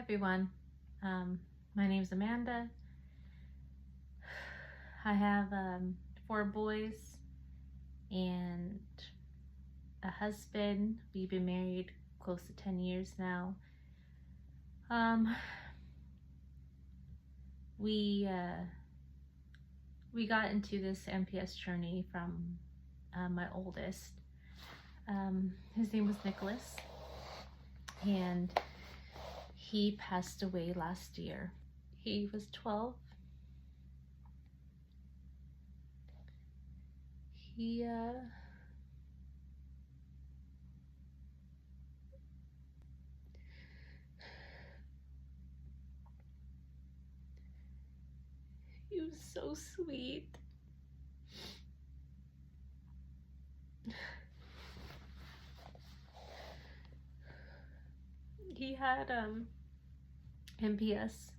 everyone. Um, my name's Amanda. I have 4 boys and a husband. We've been married close to 10 years now. Um, we got into this MPS journey from my oldest. His name was Nicholas, and he passed away last year. He was 12. He was so sweet. He had MPS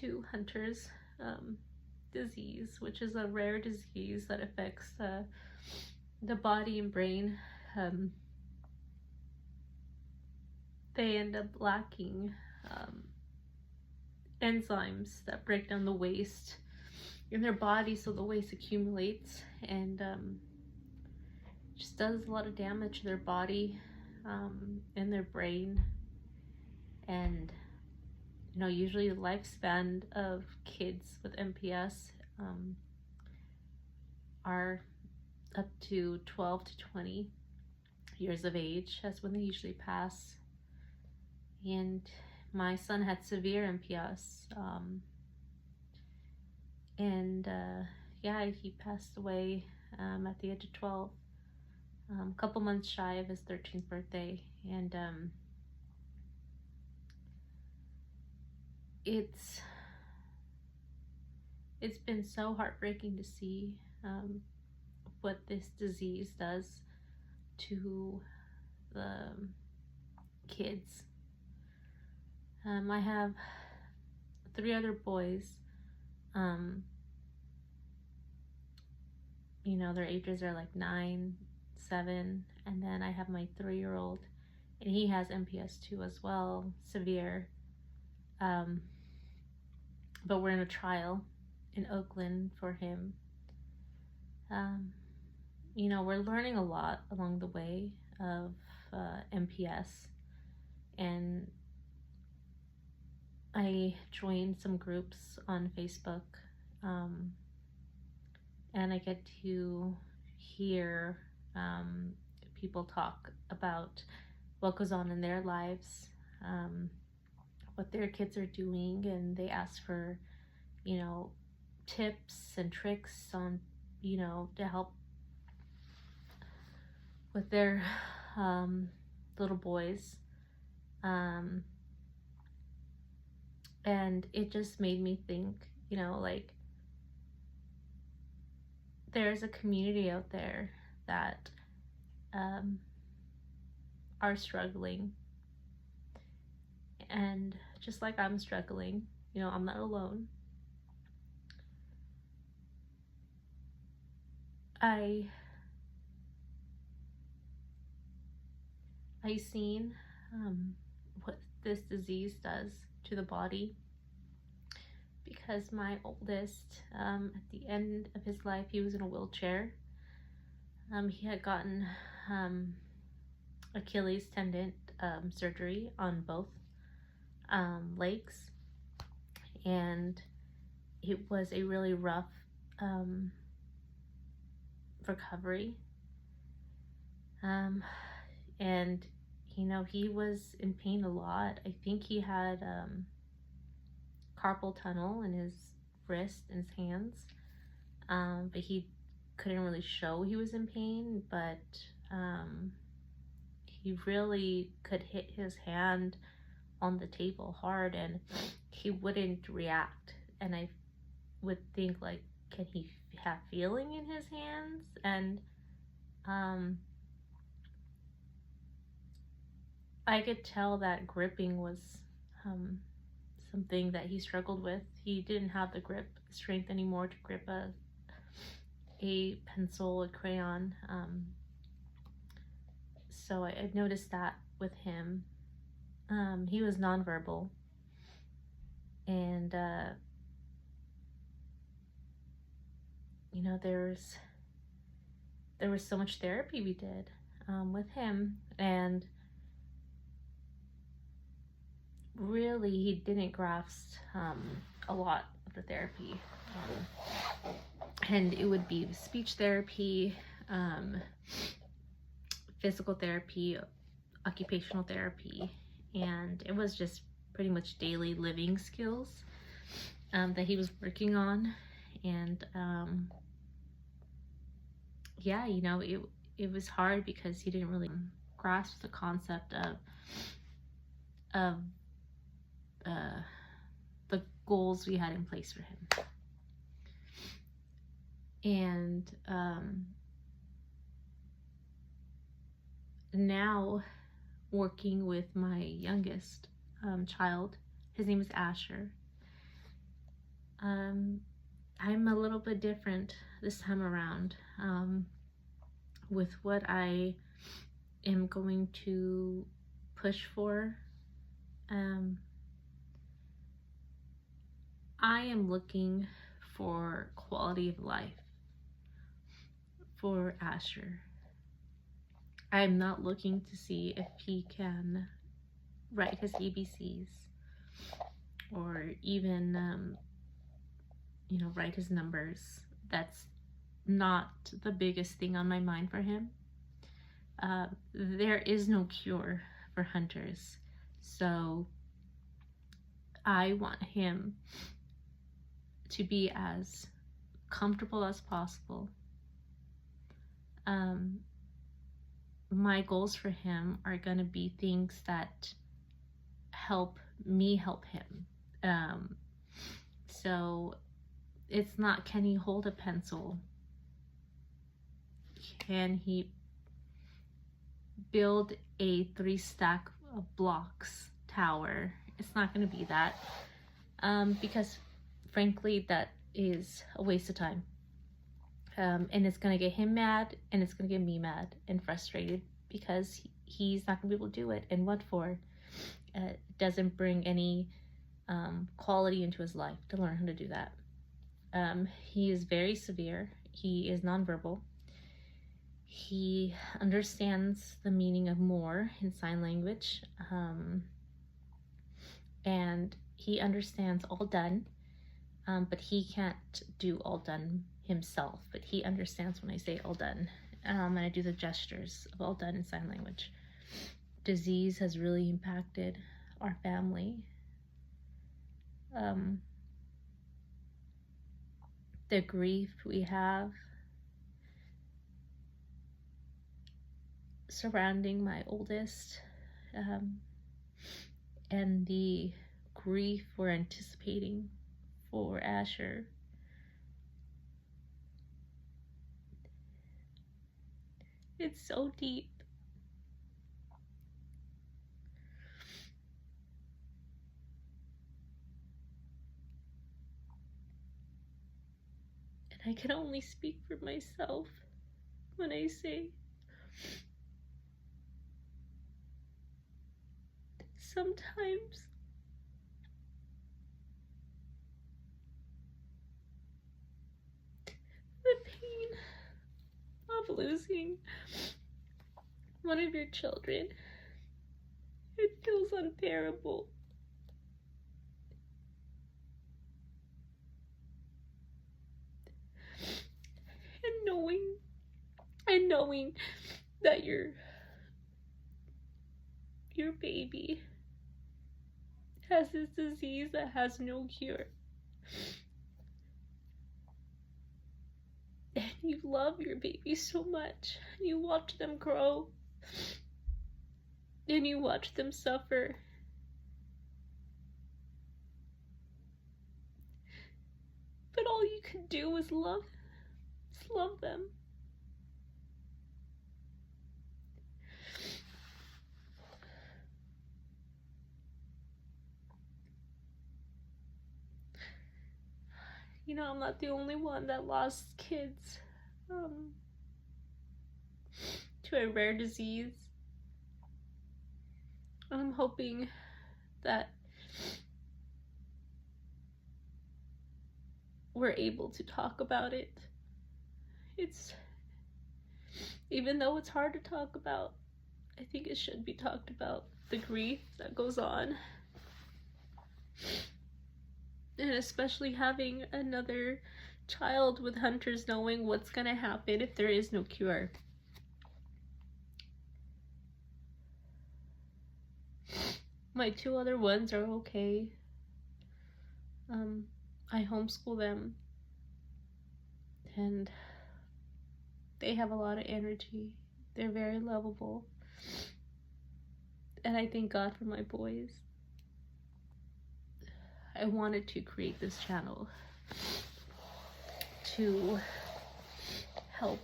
II Hunter's disease, which is a rare disease that affects the body and brain. They end up lacking enzymes that break down the waste in their body, so the waste accumulates and just does a lot of damage to their body and their brain. And usually the lifespan of kids with MPS are up to 12 to 20 years of age. That's when they usually pass. And my son had severe MPS, and he passed away at the age of 12, a couple months shy of his 13th birthday. And it's been so heartbreaking to see what this disease does to the kids. I have 3 other boys. Their ages are like 9, 7, and then I have my 3-year-old, and he has MPS too as well, severe. But we're in a trial in Oakland for him. We're learning a lot along the way of MPS, and I joined some groups on Facebook, and I get to hear people talk about what goes on in their lives, what their kids are doing, and they ask for, tips and tricks on, to help with their little boys. And it just made me think, there's a community out there that are struggling. And just like I'm struggling, I'm not alone. I seen what this disease does to the body, because my oldest, at the end of his life, he was in a wheelchair. He had gotten Achilles tendon surgery on both legs, and it was a really rough recovery. And he was in pain a lot. I think he had carpal tunnel in his wrist and his hands, but he couldn't really show he was in pain, but he really could hit his hand on the table hard and he wouldn't react. And I would think, like, can he have feeling in his hands? And I could tell that gripping was something that he struggled with. He didn't have the grip strength anymore to grip a pencil, a crayon. So I noticed that with him. He was nonverbal. And you know, there was so much therapy we did with him, and really he didn't grasp a lot of the therapy. And it would be speech therapy, physical therapy, occupational therapy, and it was just pretty much daily living skills that he was working on. And yeah, you know, it was hard because he didn't really grasp the concept of the goals we had in place for him. And now working with my youngest child, his name is Asher. I'm a little bit different this time around with what I am going to push for. I am looking for quality of life for Asher. I'm not looking to see if he can write his ABCs or even, you know, write his numbers. That's not the biggest thing on my mind for him. There is no cure for hunters, so I want him to be as comfortable as possible. My goals for him are going to be things that help me help him. So it's not, can he hold a pencil? Can he build a 3-stack of blocks tower? It's not going to be that, because frankly that is a waste of time, and it's going to get him mad, and it's going to get me mad and frustrated because he's not going to be able to do it. And what for? It doesn't bring any quality into his life to learn how to do that. He is very severe. He is nonverbal. He understands the meaning of more in sign language, and he understands all done, but he can't do all done himself, but he understands when I say all done, and I do the gestures of all done in sign language. Disease has really impacted our family. The grief we have surrounding my oldest, and the grief we're anticipating for Asher. It's so deep. And I can only speak for myself when I say sometimes the pain of losing one of your children, it feels unbearable. And knowing that your baby has this disease that has no cure. And you love your baby so much. You watch them grow. And you watch them suffer. But all you can do is love them. You know, I'm not the only one that lost kids to a rare disease. I'm hoping that we're able to talk about it. It's, even though it's hard to talk about, I think it should be talked about, the grief that goes on. And especially having another child with Hunter's, knowing what's gonna happen if there is no cure. My 2 other ones are okay. I homeschool them, and they have a lot of energy. They're very lovable. And I thank God for my boys. I wanted to create this channel to help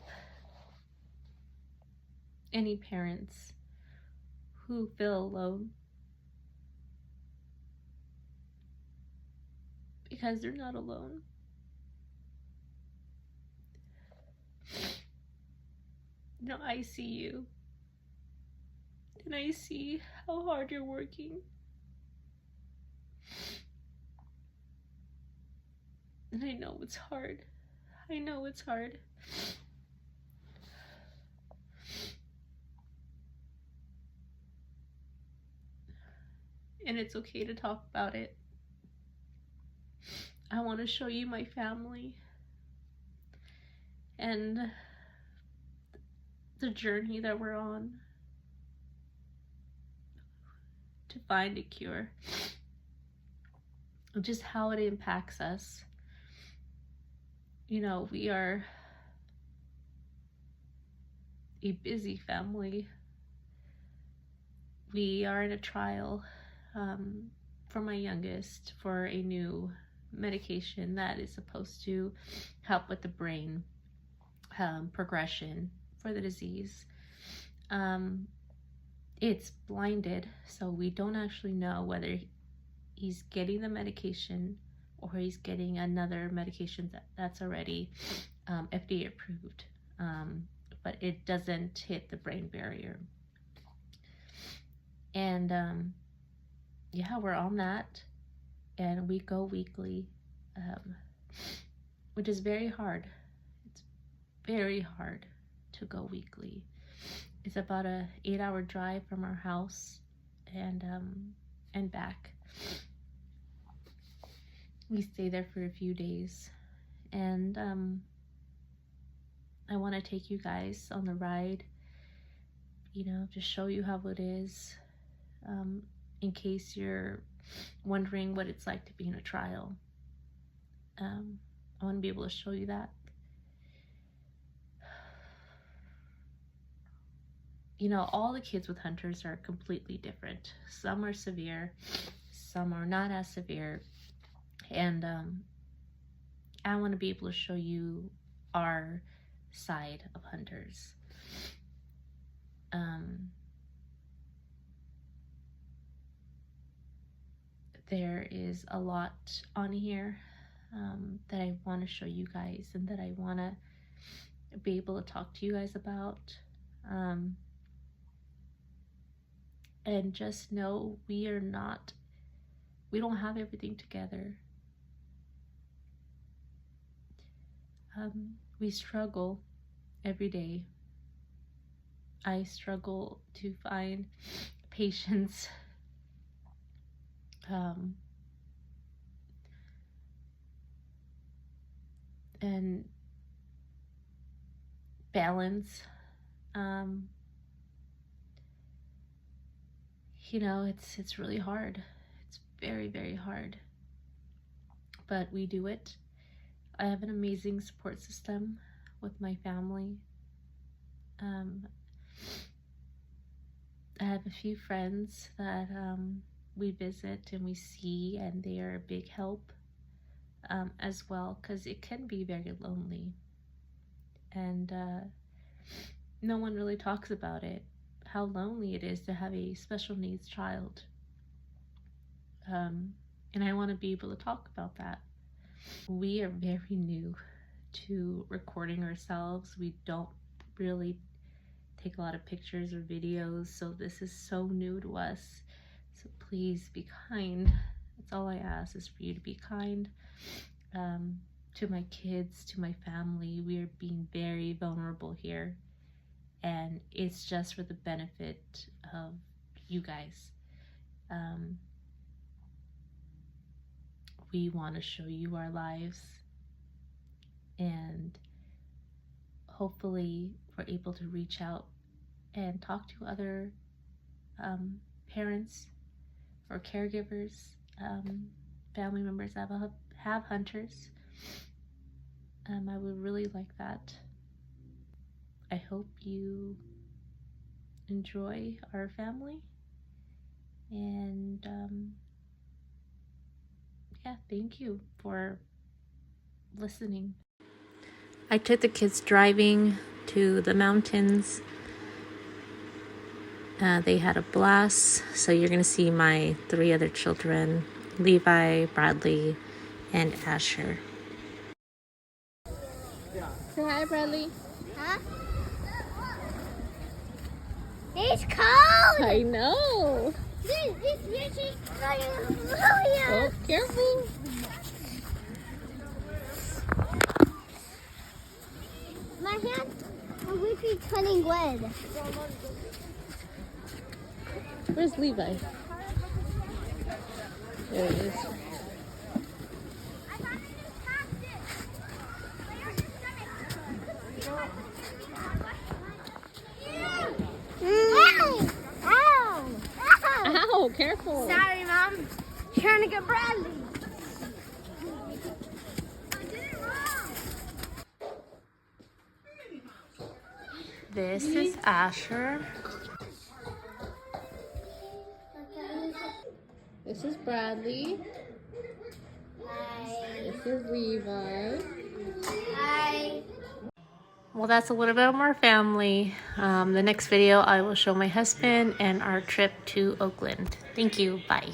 any parents who feel alone, because they're not alone. You know, I see you, and I see how hard you're working. And I know it's hard. I know it's hard. And it's okay to talk about it. I want to show you my family and the journey that we're on to find a cure. Just how it impacts us. You know, we are a busy family. We are in a trial for my youngest for a new medication that is supposed to help with the brain progression for the disease. It's blinded, so we don't actually know whether he's getting the medication or he's getting another medication that's already FDA approved, but it doesn't hit the brain barrier. And yeah, we're on that, and we go weekly, which is very hard. It's very hard to go weekly. It's about a 8-hour drive from our house and back. We stay there for a few days, and I want to take you guys on the ride, you know, to show you how it is, in case you're wondering what it's like to be in a trial. I want to be able to show you that. You know, all the kids with Hunters are completely different. Some are severe, some are not as severe. And I want to be able to show you our side of Hunters. There is a lot on here that I want to show you guys, and that I want to be able to talk to you guys about. And just know we don't have everything together. We struggle every day. I struggle to find patience, and balance. You know, it's really hard. It's very, very hard. But we do it. I have an amazing support system with my family. I have a few friends that we visit and we see, and they are a big help as well, because it can be very lonely, and no one really talks about it, how lonely it is to have a special needs child. And I want to be able to talk about that. We are very new to recording ourselves. We don't really take a lot of pictures or videos, so this is so new to us. So please be kind. That's all I ask, is for you to be kind. to my kids, to my family. We are being very vulnerable here, and it's just for the benefit of you guys. We want to show you our lives, and hopefully we're able to reach out and talk to other parents or caregivers, family members that have hunters. I would really like that. I hope you enjoy our family, and yeah, thank you for listening. I took the kids driving to the mountains. They had a blast. So you're going to see my 3 other children, Levi, Bradley, and Asher. Say hi, Bradley. Huh? It's cold! I know. This really Oh, careful. My hands are really turning red. Where's Levi? There he is. Ow! Ow, careful. Sorry, Mom. Trying to get Bradley. This is Asher. This is Bradley. Hi. This is Levi. Hi. Well, that's a little bit of our family. The next video, I will show my husband and our trip to Oakland. Thank you. Bye.